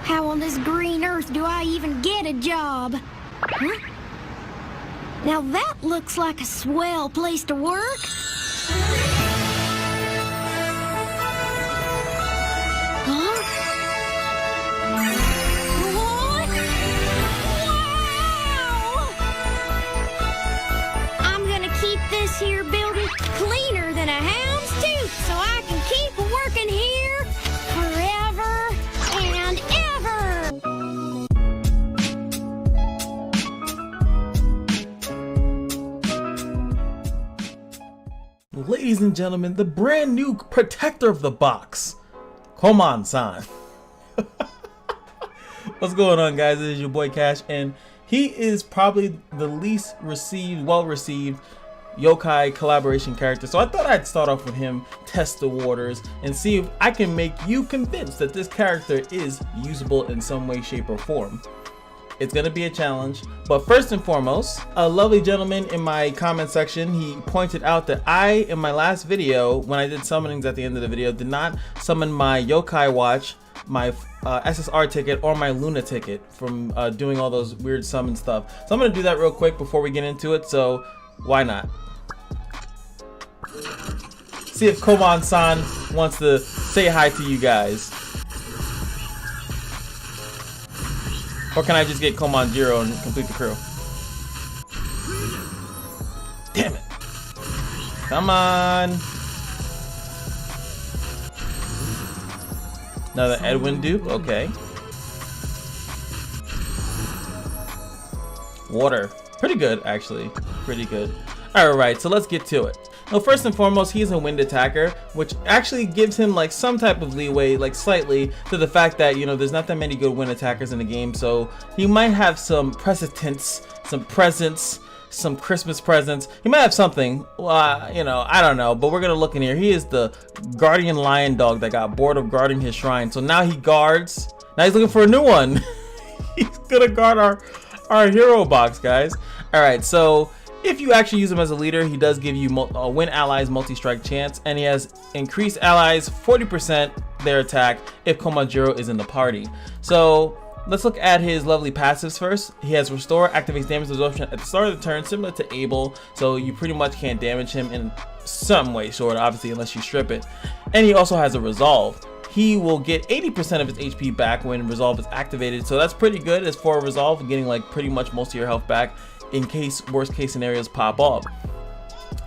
How on this green earth do I even get a job? Huh? Now that looks like a swell place to work. Huh? What? Wow! I'm gonna keep this here building cleaner than a hound's tooth so I can keep working here forever and ever. Ladies and gentlemen, the brand new protector of the box, Komasan. What's going on, guys? This is your boy Cash, and he is probably the least well received yokai collaboration character. So I thought I'd start off with him, test the waters, and see if I can make you convinced that this character is usable in some way, shape, or form. It's gonna be a challenge, but first and foremost, a lovely gentleman in my comment section, he pointed out that I, in my last video, when I did summonings at the end of the video, did not summon my yokai watch, my SSR ticket, or my Luna ticket from doing all those weird summon stuff. So I'm gonna do that real quick before we get into it, so why not? See if Komasan wants to say hi to you guys. Or can I just get Koman 0 and complete the crew? Damn it. Come on. Another Edwin dupe, okay. Water, pretty good actually, pretty good. Alright, so let's get to it. Now, first and foremost, he's a wind attacker, which actually gives him like some type of leeway, like slightly, to the fact that, you know, there's not that many good wind attackers in the game, so he might have some precedence, some presents, some Christmas presents. He might have something, you know, I don't know, but we're gonna look in here. He is the guardian lion dog that got bored of guarding his shrine, so now he guards. Now he's looking for a new one. He's gonna guard our hero box, guys. All right, so if you actually use him as a leader, he does give you win allies multi-strike chance, and he has increased allies 40% their attack if Komajiro is in the party. So let's look at his lovely passives first. He has restore, activates damage absorption at the start of the turn, similar to Abel, so you pretty much can't damage him in some way, sort of, obviously, unless you strip it. And he also has a resolve. He will get 80% of his HP back when resolve is activated, so that's pretty good as for a resolve, getting like pretty much most of your health back in case worst case scenarios pop off.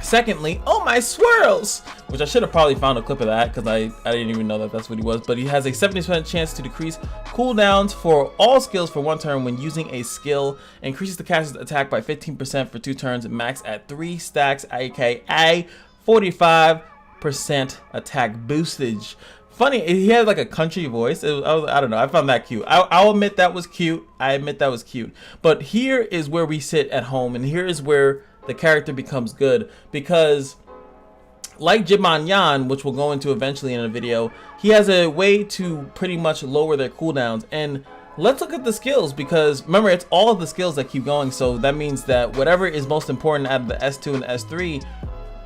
Secondly, oh my swirls, which I should have probably found a clip of that because I didn't even know that that's what he was, but he has a 70% chance to decrease cooldowns for all skills for 1 turn when using a skill, increases the caster's attack by 15% for 2 turns, max at 3 stacks, aka 45% attack boostage. Funny, he had like a country voice. I don't know, I found that cute. I'll admit that was cute. I admit that was cute. But here is where we sit at home, and here is where the character becomes good, because like Jibanyan, which we'll go into eventually in a video, he has a way to pretty much lower their cooldowns. And let's look at the skills, because remember, it's all of the skills that keep going, so that means that whatever is most important out of the S2 and S3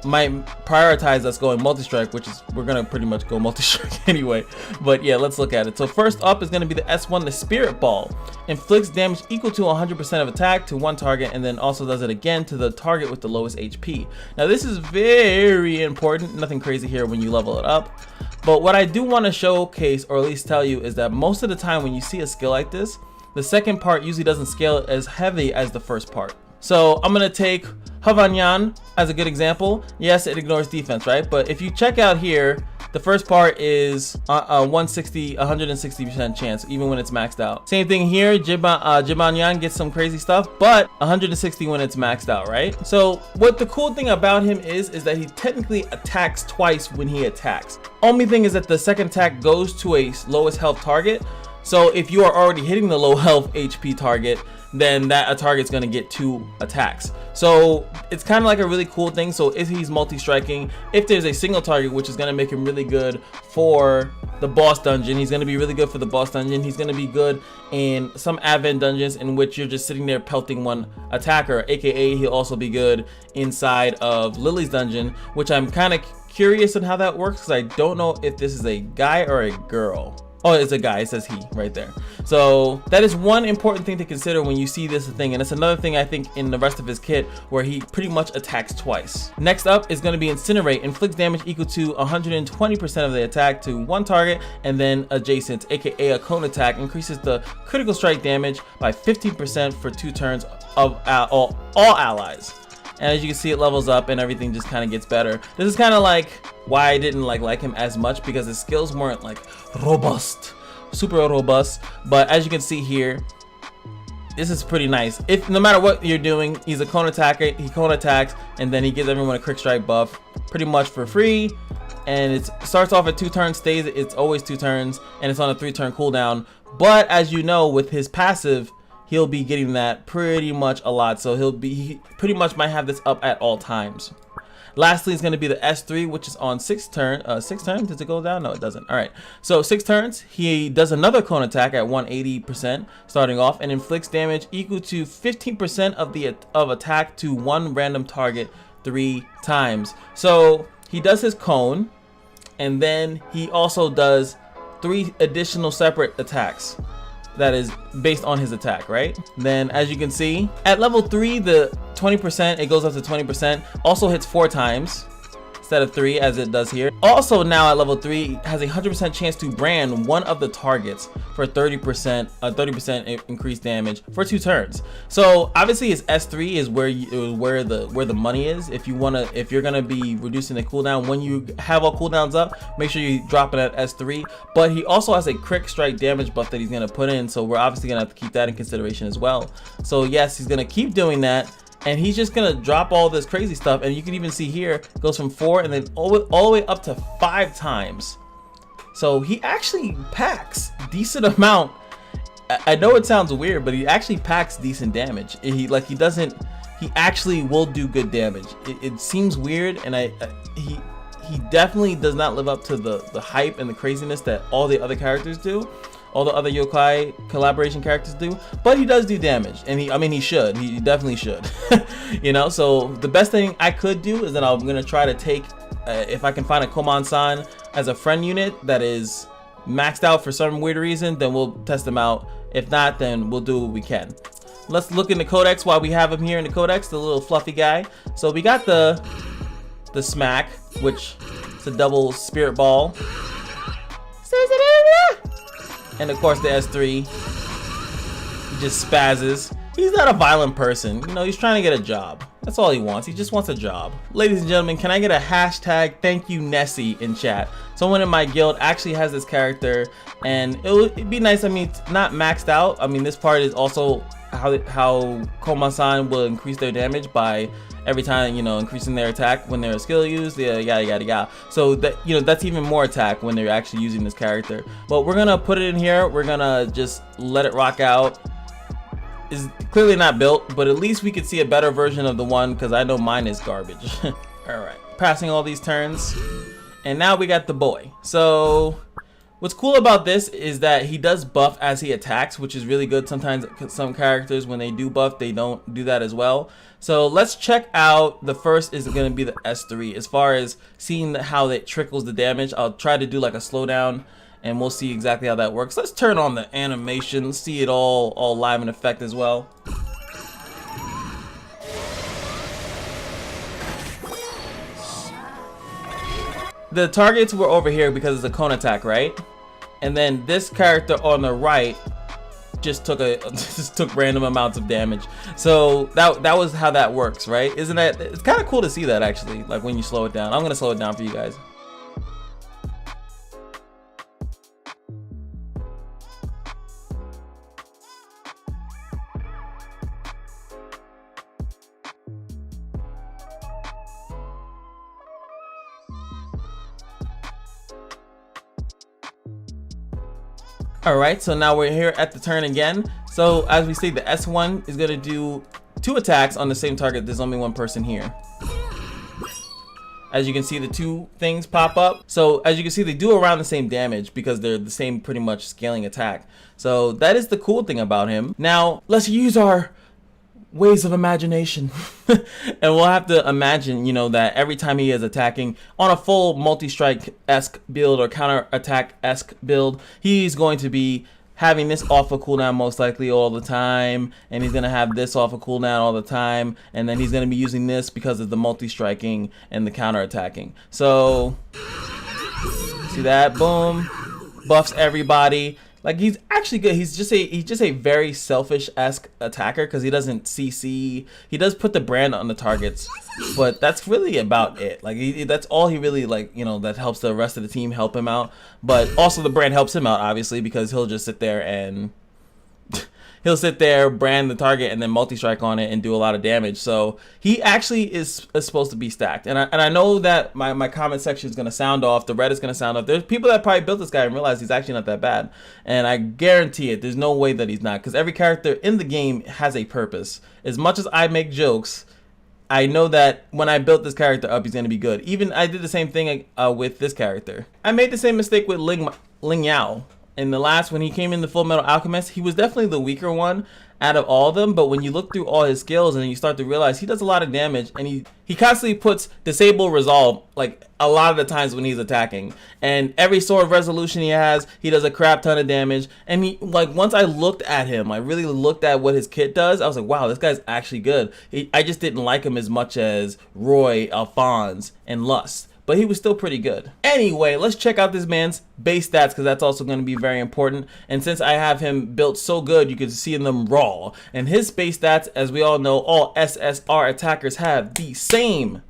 might prioritize us going multi-strike, which is, we're gonna pretty much go multi-strike anyway. But yeah, let's look at it. So first up is gonna be the S1, the Spirit Ball. Inflicts damage equal to 100% of attack to 1 target, and then also does it again to the target with the lowest HP. Now this is very important, nothing crazy here when you level it up. But what I do want to showcase, or at least tell you, is that most of the time when you see a skill like this, the second part usually doesn't scale as heavy as the first part. So I'm gonna take Havanyan as a good example. Yes, it ignores defense, right? But if you check out here, the first part is 160% chance, even when it's maxed out. Same thing here, Jibanyan gets some crazy stuff, but 160 when it's maxed out, right? So what the cool thing about him is that he technically attacks twice when he attacks. Only thing is that the second attack goes to a lowest health target. So if you are already hitting the low health HP target, then that target's gonna get 2 attacks. So it's kind of like a really cool thing. So if he's multi-striking, if there's a single target, which is gonna make him really good for the boss dungeon, he's gonna be really good for the boss dungeon. He's gonna be good in some advent dungeons in which you're just sitting there pelting one attacker, aka he'll also be good inside of Lily's dungeon, which I'm kind of curious on how that works, because I don't know if this is a guy or a girl. Oh, it's a guy. It says he right there. So that is one important thing to consider when you see this thing, and it's another thing I think in the rest of his kit where he pretty much attacks twice. Next up is going to be Incinerate. Inflicts damage equal to 120% of the attack to one target and then adjacent, aka a cone attack. Increases the critical strike damage by 15% for 2 turns of all allies. And as you can see, it levels up and everything just kind of gets better. This is kind of like why I didn't like him as much, because his skills weren't like robust, super robust. But as you can see here, this is pretty nice. If no matter what you're doing, he's a cone attacker. He cone attacks and then he gives everyone a quick strike buff pretty much for free. And it starts off at 2 turns, stays, it's always 2 turns, and it's on a 3-turn cooldown. But as you know, with his passive, he'll be getting that pretty much a lot, so he pretty much might have this up at all times. Lastly is going to be the S3, which is on 6 turns. 6 turns? Does it go down? No, it doesn't. All right. So 6 turns. He does another cone attack at 180% starting off, and inflicts damage equal to 15% of attack to one random target 3 times. So he does his cone, and then he also does 3 additional separate attacks. That is based on his attack, right? Then as you can see, at level 3, the 20%, it goes up to 20%, also hits 4 times instead of 3 as it does here. Also now at level 3, has a 100% chance to brand one of the targets for 30% increased damage for 2 turns. So obviously his S3 is where the money is. If you're gonna be reducing the cooldown when you have all cooldowns up, make sure you drop it at S3. But he also has a quick strike damage buff that he's gonna put in, so we're obviously gonna have to keep that in consideration as well. So yes, he's gonna keep doing that. And he's just gonna drop all this crazy stuff, and you can even see here it goes from 4 and then all the way up to 5 times. So he actually packs decent amount. I know it sounds weird, but he actually packs decent damage. He actually will do good damage. It seems weird, and he definitely does not live up to the hype and the craziness that all the other characters do. All the other yokai collaboration characters do, but he does do damage, and he definitely should. You know, so the best thing I could do is that I'm gonna try to take, if I can find a Komasan as a friend unit that is maxed out for some weird reason, then we'll test them out. If not, then we'll do what we can. Let's look in the codex while we have him here in the codex, the little fluffy guy. So we got the smack, which is a double spirit ball. And of course the S3, he just spazzes. He's not a violent person, you know, he's trying to get a job. That's all he wants, he just wants a job. Ladies and gentlemen, can I get a hashtag thank you Nessie in chat? Someone in my guild actually has this character, and it'd be nice, I mean, it's not maxed out. I mean, this part is also how Komasan will increase their damage by every time, you know, increasing their attack when they're skill used, yada yada yada. So that, you know, that's even more attack when they're actually using this character. But we're gonna put it in here, we're gonna just let it rock out. It's clearly not built, but at least we could see a better version of the one, because I know mine is garbage. Alright, passing all these turns, and now we got the boy. So what's cool about this is that he does buff as he attacks, which is really good. Sometimes some characters, when they do buff, they don't do that as well. So let's check out, the first is going to be the S3. As far as seeing how it trickles the damage, I'll try to do like a slowdown, and we'll see exactly how that works. Let's turn on the animation, see it all live in effect as well. The targets were over here because it's a cone attack, right? And then this character on the right just took random amounts of damage. So that was how that works, right? Isn't that, it's kind of cool to see that actually, like when you slow it down. I'm gonna slow it down for you guys. Alright, so now we're here at the turn again. So as we see, the S1 is going to do 2 attacks on the same target. There's only one person here. As you can see, the 2 things pop up. So as you can see, they do around the same damage because they're the same pretty much scaling attack. So that is the cool thing about him. Now let's use our ways of imagination. And we'll have to imagine, you know, that every time he is attacking on a full multi-strike-esque build or counter-attack-esque build, he's going to be having this off of cooldown most likely all the time, and he's going to have this off of cooldown all the time, and then he's going to be using this because of the multi-striking and the counter-attacking. So, see that? Boom. Buffs everybody. Like, he's actually good. He's just a very selfish-esque attacker because he doesn't CC. He does put the brand on the targets, but that's really about it. Like, that's all he really, like, you know, that helps the rest of the team help him out. But also the brand helps him out, obviously, because he'll just sit there and he'll sit there, brand the target, and then multi-strike on it and do a lot of damage. So he actually is supposed to be stacked. And I know that my comment section is going to sound off. The Reddit's going to sound off. There's people that probably built this guy and realize he's actually not that bad. And I guarantee it, there's no way that he's not. Because every character in the game has a purpose. As much as I make jokes, I know that when I built this character up, he's going to be good. Even I did the same thing with this character. I made the same mistake with Ling Yao. In the last, when he came in the Full Metal Alchemist, he was definitely the weaker one out of all of them. But when you look through all his skills and you start to realize he does a lot of damage, and he constantly puts disable resolve like a lot of the times when he's attacking. And every sword resolution he has, he does a crap ton of damage. And he, like, once I looked at him, I really looked at what his kit does, I was like, wow, this guy's actually good. I just didn't like him as much as Roy, Alphonse, and Lust. But he was still pretty good. Anyway, let's check out this man's base stats because that's also going to be very important. And since I have him built so good, you can see them raw. And his base stats, as we all know, all SSR attackers have the same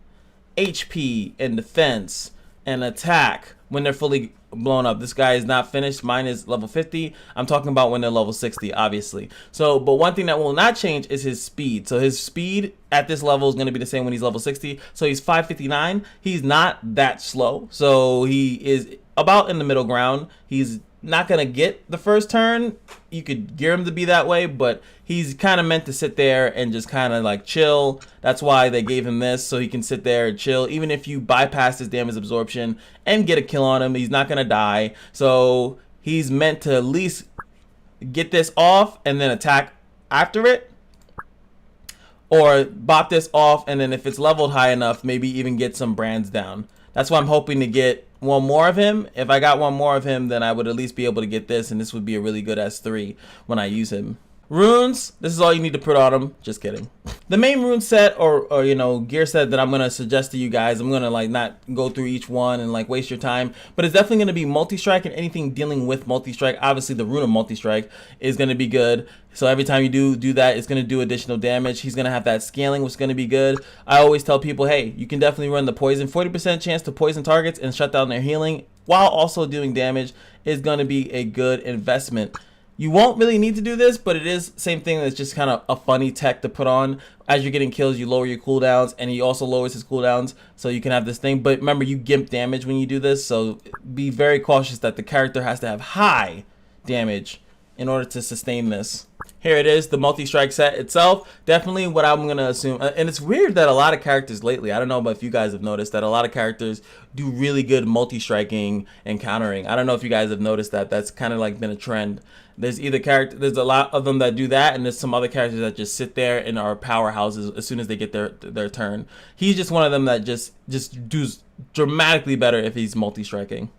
HP and defense and attack when they're fully blown up. This guy is not finished. Mine is level 50. I'm talking about when they're level 60, obviously. So, but one thing that will not change is his speed. So his speed at this level is going to be the same when he's level 60. So he's 559. He's not that slow. So he is about in the middle ground. He's not going to get the first turn. You could gear him to be that way, but he's kind of meant to sit there and just kind of like chill. That's why they gave him this, so he can sit there and chill. Even if you bypass his damage absorption and get a kill on him, he's not going to die. So he's meant to at least get this off and then attack after it. Or bop this off, and then if it's leveled high enough, maybe even get some brands down. That's why I'm hoping to get one more of him. If I got one more of him, then I would at least be able to get this, and this would be a really good S3 when I use him. Runes, this is all you need to put on them. Just kidding. The main rune set or you know, gear set that I'm going to suggest to you guys, I'm going to like not go through each one and like waste your time, but it's definitely going to be multi-strike and anything dealing with multi-strike. Obviously the rune of multi-strike is going to be good. So every time you do that, it's going to do additional damage. He's going to have that scaling, which is going to be good. I always tell people, hey, you can definitely run the poison. 40% chance to poison targets and shut down their healing while also doing damage is going to be a good investment. You won't really need to do this, but it is same thing. That's just kind of a funny tech to put on. As you're getting kills, you lower your cooldowns, and he also lowers his cooldowns, so you can have this thing. But remember, you gimp damage when you do this, so be very cautious that the character has to have high damage in order to sustain this. Here it is, the multi-strike set itself. Definitely what I'm going to assume. And it's weird that a lot of characters lately, I don't know about if you guys have noticed, that a lot of characters do really good multi-striking and countering. I don't know if you guys have noticed that. That's kind of like been a trend. There's a lot of them that do that, and there's some other characters that just sit there and are powerhouses as soon as they get their turn. He's just one of them that just does dramatically better if he's multi-striking.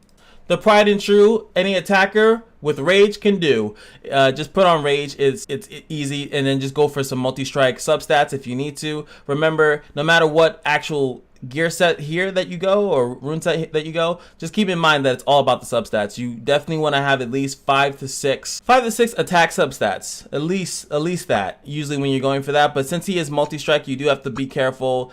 The Pride and True, any attacker with rage can do. Just put on rage, it's easy, and then just go for some multi-strike substats if you need to. Remember, no matter what actual gear set here that you go or rune set that you go, just keep in mind that it's all about the substats. You definitely want to have at least 5 to 6 attack substats, at least that, usually when you're going for that. But since he is multi-strike, you do have to be careful.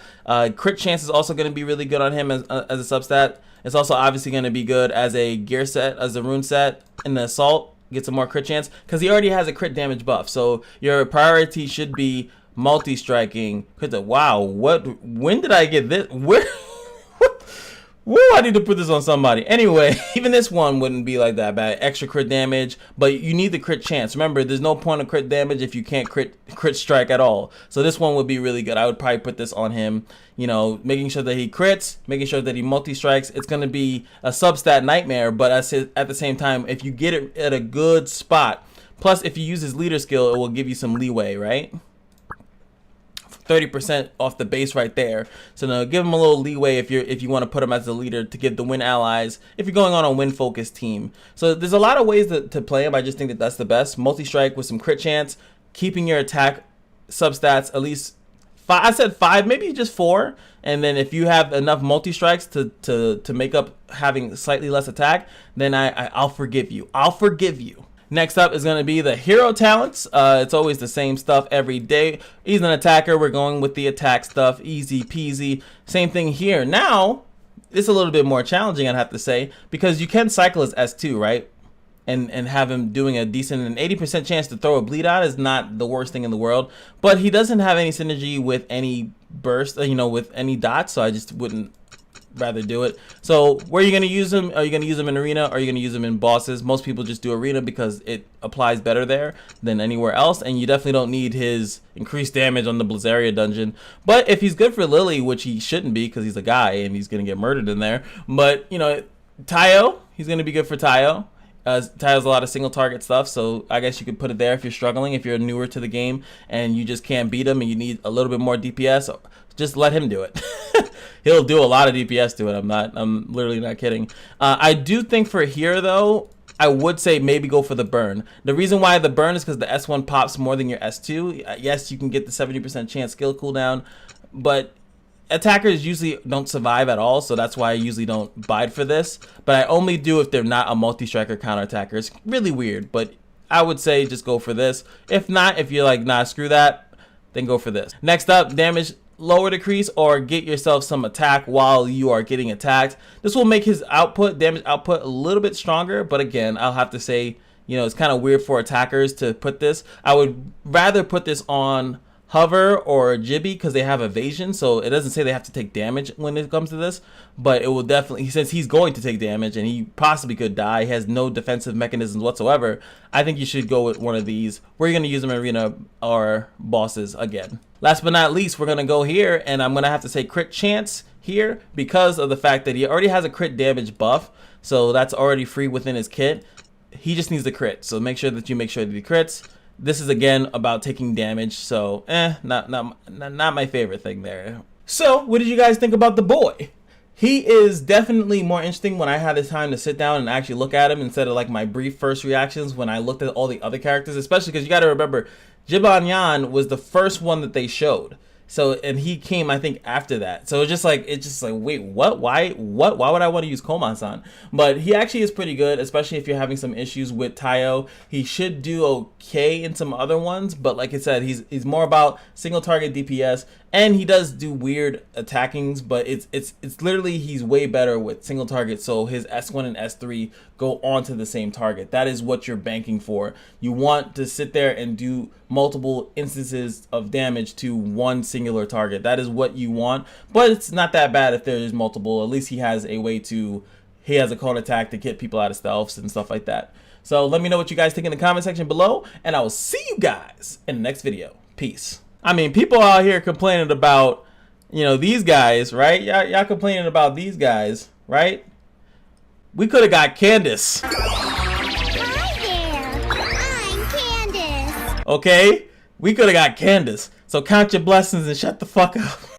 Crit chance is also going to be really good on him as a substat. It's also obviously going to be good as a gear set, as a rune set. In the assault, get some more crit chance because he already has a crit damage buff. So your priority should be multi-striking. Wow, when did I get this? Where? Woo, I need to put this on somebody. Anyway, even this one wouldn't be like that bad. Extra crit damage, but you need the crit chance. Remember, there's no point of crit damage if you can't crit strike at all. So this one would be really good. I would probably put this on him, you know, making sure that he crits, making sure that he multi-strikes. It's going to be a substat nightmare, but at the same time, if you get it at a good spot, plus if you use his leader skill, it will give you some leeway, right? 30% off the base right there. So now give him a little leeway if you want to put him as the leader to give the win allies if you're going on a win focused team. So there's a lot of ways to play him. I just think that that's the best. Multi-strike with some crit chance, keeping your attack substats at least 5. I said 5, maybe just 4. And then if you have enough multi-strikes to make up having slightly less attack, then I'll forgive you. I'll forgive you. Next up is going to be the hero talents. It's always the same stuff every day. He's an attacker. We're going with the attack stuff. Easy peasy. Same thing here. Now, it's a little bit more challenging, I'd have to say, because you can cycle as S2, right? And have him doing a decent, an 80% chance to throw a bleed out is not the worst thing in the world. But he doesn't have any synergy with any burst, with any dots, so I just wouldn't rather do it. So where are you going to use him? Are you going to use him in arena, or are you going to use him in bosses? Most people just do arena because it applies better there than anywhere else, and you definitely don't need his increased damage on the Blizzaria dungeon. But if he's good for Lily, which he shouldn't be because he's a guy and he's going to get murdered in there, but Tayo, he's going to be good for Tayo. Tayo's a lot of single target stuff, so I guess you could put it there if you're struggling, if you're newer to the game and you just can't beat him and you need a little bit more DPS. Just let him do it. He'll do a lot of DPS to it. I'm literally not kidding. I do think for here though, I would say maybe go for the burn. The reason why the burn is because the S1 pops more than your S2. Yes, you can get the 70% chance skill cooldown, but attackers usually don't survive at all, so that's why I usually don't bide for this. But I only do if they're not a multi-striker counter-attacker. It's really weird, but I would say just go for this. If not, if you're like, nah, screw that, then go for this. Next up, damage lower decrease, or get yourself some attack while you are getting attacked. This will make his damage output a little bit stronger, but again, I'll have to say, it's kind of weird for attackers to put this. I would rather put this on Hover or Jibby because they have evasion, so it doesn't say they have to take damage when it comes to this, but it will definitely, since he's going to take damage and he possibly could die, he has no defensive mechanisms whatsoever, I think you should go with one of these. We're going to use them in arena or bosses again. Last but not least, we're going to go here, and I'm going to have to say crit chance here because of the fact that he already has a crit damage buff, so that's already free within his kit. He just needs the crit, so make sure that he crits. This is again about taking damage, so not my favorite thing there. So what did you guys think about the boy? He is definitely more interesting when I had the time to sit down and actually look at him instead of like my brief first reactions when I looked at all the other characters, especially because you got to remember Jibanyan was the first one that they showed. So, and he came, I think, after that. So it's just like, wait, what? Why would I want to use Komasan? But he actually is pretty good, especially if you're having some issues with Tayo. He should do okay in some other ones, but like I said, he's more about single target DPS, and he does do weird attackings, but it's literally he's way better with single target. So his S1 and S3 go onto the same target. That is what you're banking for. You want to sit there and do multiple instances of damage to one singular target. That is what you want, but it's not that bad if there is multiple. At least he has a cone attack to get people out of stealths and stuff like that. So let me know what you guys think in the comment section below, and I will see you guys in the next video. Peace. I mean, people out here complaining about, these guys, right? Y'all complaining about these guys, right? We could have got Candace. Hi there, I'm Candace. Okay? We could have got Candace. So count your blessings and shut the fuck up.